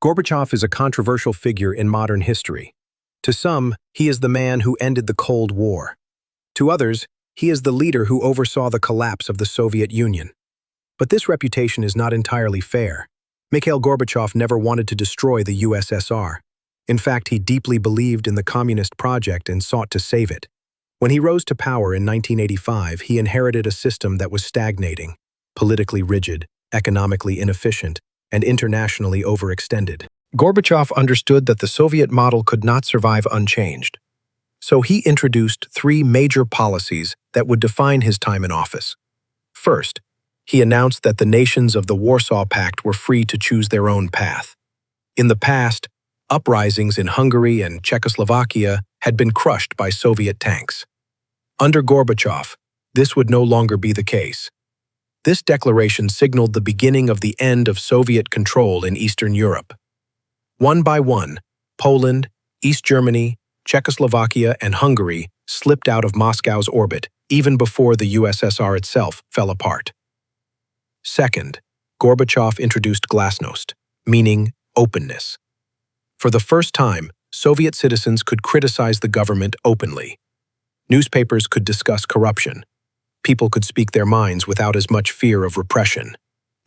Gorbachev is a controversial figure in modern history. To some, he is the man who ended the Cold War. To others, he is the leader who oversaw the collapse of the Soviet Union. But this reputation is not entirely fair. Mikhail Gorbachev never wanted to destroy the USSR. In fact, he deeply believed in the communist project and sought to save it. When he rose to power in 1985, he inherited a system that was stagnating, politically rigid, economically inefficient, and internationally overextended. Gorbachev understood that the Soviet model could not survive unchanged. So he introduced three major policies that would define his time in office. First, he announced that the nations of the Warsaw Pact were free to choose their own path. In the past, uprisings in Hungary and Czechoslovakia had been crushed by Soviet tanks. Under Gorbachev, this would no longer be the case. This declaration signaled the beginning of the end of Soviet control in Eastern Europe. One by one, Poland, East Germany, Czechoslovakia, and Hungary slipped out of Moscow's orbit even before the USSR itself fell apart. Second, Gorbachev introduced Glasnost, meaning openness. For the first time, Soviet citizens could criticize the government openly. Newspapers could discuss corruption. People could speak their minds without as much fear of repression.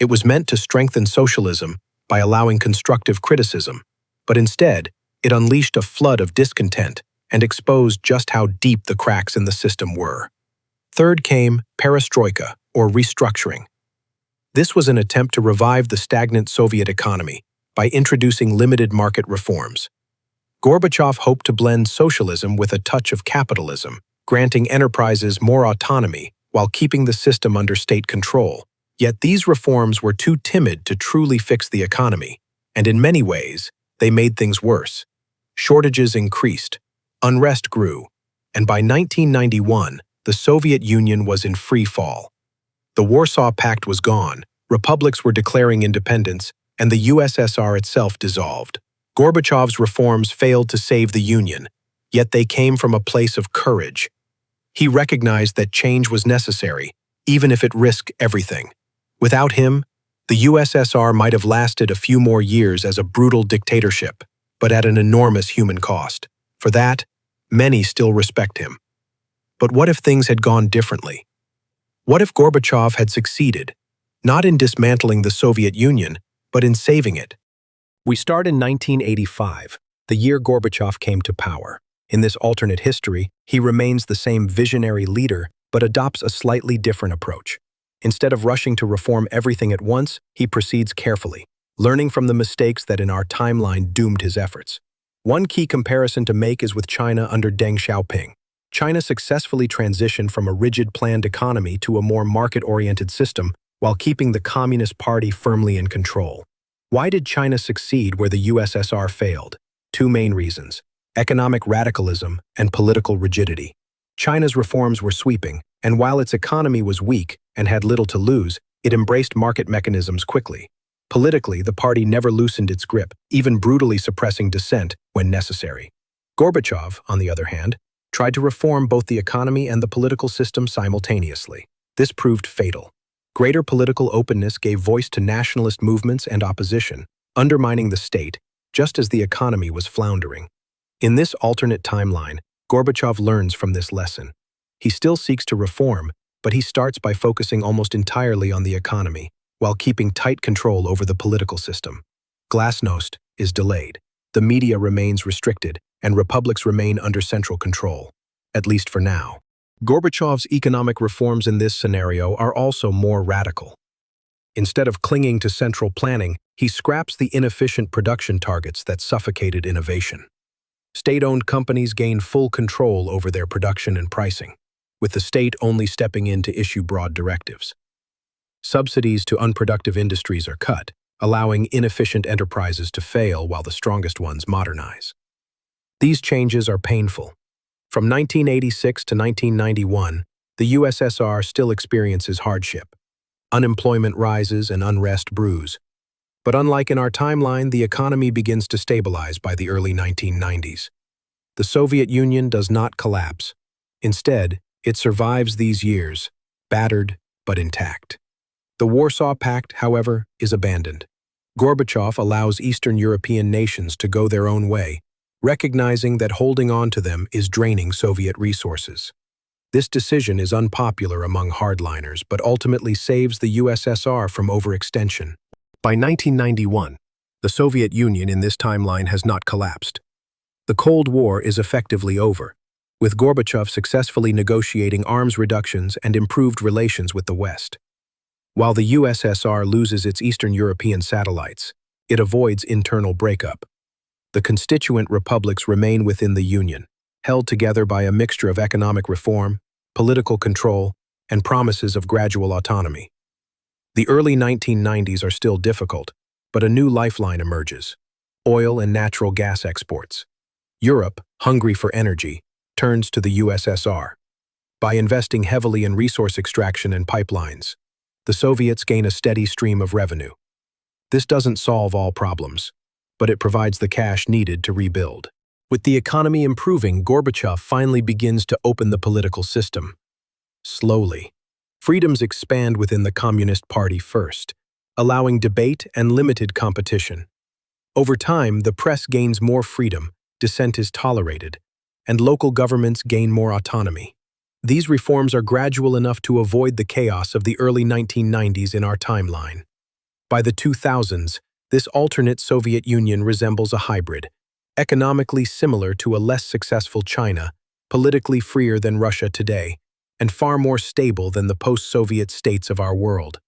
It was meant to strengthen socialism by allowing constructive criticism, but instead, it unleashed a flood of discontent and exposed just how deep the cracks in the system were. Third came Paristroka, or restructuring. This was an attempt to revive the stagnant Soviet economy by introducing limited market reforms. Gorbachev hoped to blend socialism with a touch of capitalism, granting enterprises more autonomy while keeping the system under state control. Yet these reforms were too timid to truly fix the economy, and in many ways, they made things worse. Shortages increased, unrest grew, and by 1991, the Soviet Union was in free fall. The Warsaw Pact was gone, republics were declaring independence, and the USSR itself dissolved. Gorbachev's reforms failed to save the Union, yet they came from a place of courage. He recognized that change was necessary, even if it risked everything. Without him, the USSR might have lasted a few more years as a brutal dictatorship, but at an enormous human cost. For that, many still respect him. But what if things had gone differently? What if Gorbachev had succeeded, not in dismantling the Soviet Union, but in saving it? We start in 1985, the year Gorbachev came to power. In this alternate history, he remains the same visionary leader, but adopts a slightly different approach. Instead of rushing to reform everything at once, he proceeds carefully, learning from the mistakes that in our timeline doomed his efforts. One key comparison to make is with China under Deng Xiaoping. China successfully transitioned from a rigid planned economy to a more market-oriented system while keeping the Communist Party firmly in control. Why did China succeed where the USSR failed? Two main reasons: economic radicalism and political rigidity. China's reforms were sweeping, and while its economy was weak and had little to lose, it embraced market mechanisms quickly. Politically, the party never loosened its grip, even brutally suppressing dissent when necessary. Gorbachev, on the other hand, tried to reform both the economy and the political system simultaneously. This proved fatal. Greater political openness gave voice to nationalist movements and opposition, undermining the state, just as the economy was floundering. In this alternate timeline, Gorbachev learns from this lesson. He still seeks to reform, but he starts by focusing almost entirely on the economy, while keeping tight control over the political system. Glasnost is delayed. The media remains restricted, and republics remain under central control, at least for now. Gorbachev's economic reforms in this scenario are also more radical. Instead of clinging to central planning, he scraps the inefficient production targets that suffocated innovation. State-owned companies gain full control over their production and pricing, with the state only stepping in to issue broad directives. Subsidies to unproductive industries are cut, allowing inefficient enterprises to fail while the strongest ones modernize. These changes are painful. From 1986 to 1991, the USSR still experiences hardship. Unemployment rises and unrest brews. But unlike in our timeline, the economy begins to stabilize by the early 1990s. The Soviet Union does not collapse. Instead, it survives these years, battered but intact. The Warsaw Pact, however, is abandoned. Gorbachev allows Eastern European nations to go their own way, recognizing that holding on to them is draining Soviet resources. This decision is unpopular among hardliners, but ultimately saves the USSR from overextension. By 1991, the Soviet Union in this timeline has not collapsed. The Cold War is effectively over, with Gorbachev successfully negotiating arms reductions and improved relations with the West. While the USSR loses its Eastern European satellites, it avoids internal breakup. The constituent republics remain within the Union, held together by a mixture of economic reform, political control, and promises of gradual autonomy. The early 1990s are still difficult, but a new lifeline emerges: oil and natural gas exports. Europe, hungry for energy, turns to the USSR. By investing heavily in resource extraction and pipelines, the Soviets gain a steady stream of revenue. This doesn't solve all problems, but it provides the cash needed to rebuild. With the economy improving, Gorbachev finally begins to open the political system. Slowly, freedoms expand within the Communist Party first, allowing debate and limited competition. Over time, the press gains more freedom, dissent is tolerated, and local governments gain more autonomy. These reforms are gradual enough to avoid the chaos of the early 1990s in our timeline. By the 2000s, this alternate Soviet Union resembles a hybrid, economically similar to a less successful China, politically freer than Russia today, and far more stable than the post-Soviet states of our world.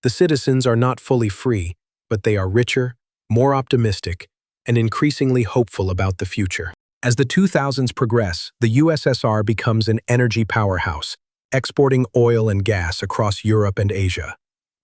The citizens are not fully free, but they are richer, more optimistic, and increasingly hopeful about the future. As the 2000s progress, the USSR becomes an energy powerhouse, exporting oil and gas across Europe and Asia.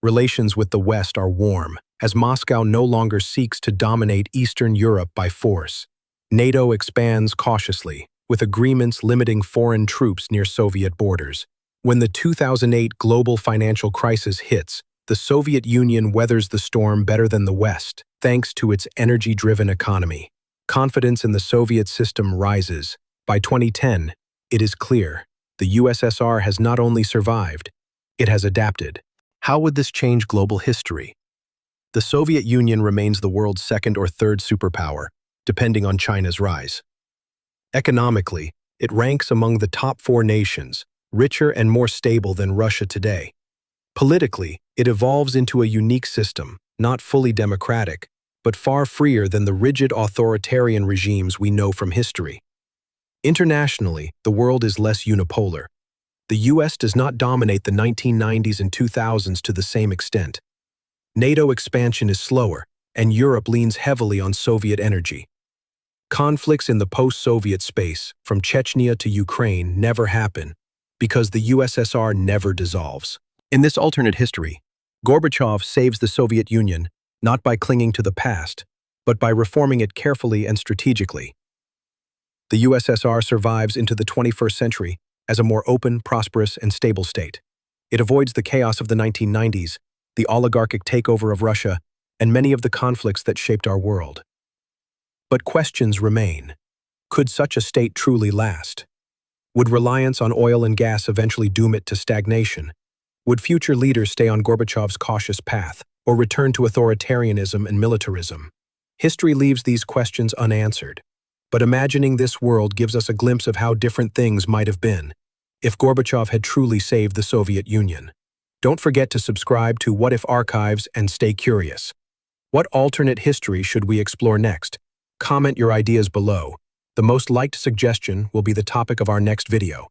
Relations with the West are warm, as Moscow no longer seeks to dominate Eastern Europe by force. NATO expands cautiously, with agreements limiting foreign troops near Soviet borders. When the 2008 global financial crisis hits, the Soviet Union weathers the storm better than the West, thanks to its energy-driven economy. Confidence in the Soviet system rises. By 2010, it is clear the USSR has not only survived, it has adapted. How would this change global history? The Soviet Union remains the world's second or third superpower, depending on China's rise. Economically, it ranks among the top 4 nations, richer and more stable than Russia today. Politically, it evolves into a unique system, not fully democratic, but far freer than the rigid authoritarian regimes we know from history. Internationally, the world is less unipolar. The US does not dominate the 1990s and 2000s to the same extent. NATO expansion is slower, and Europe leans heavily on Soviet energy. Conflicts in the post-Soviet space, from Chechnya to Ukraine, never happen, because the USSR never dissolves. In this alternate history, Gorbachev saves the Soviet Union not by clinging to the past, but by reforming it carefully and strategically. The USSR survives into the 21st century as a more open, prosperous, and stable state. It avoids the chaos of the 1990s, the oligarchic takeover of Russia, and many of the conflicts that shaped our world. But questions remain. Could such a state truly last? Would reliance on oil and gas eventually doom it to stagnation? Would future leaders stay on Gorbachev's cautious path, or return to authoritarianism and militarism? History leaves these questions unanswered, but imagining this world gives us a glimpse of how different things might have been if Gorbachev had truly saved the Soviet Union. Don't forget to subscribe to What If Archives and stay curious. What alternate history should we explore next? Comment your ideas below. The most liked suggestion will be the topic of our next video.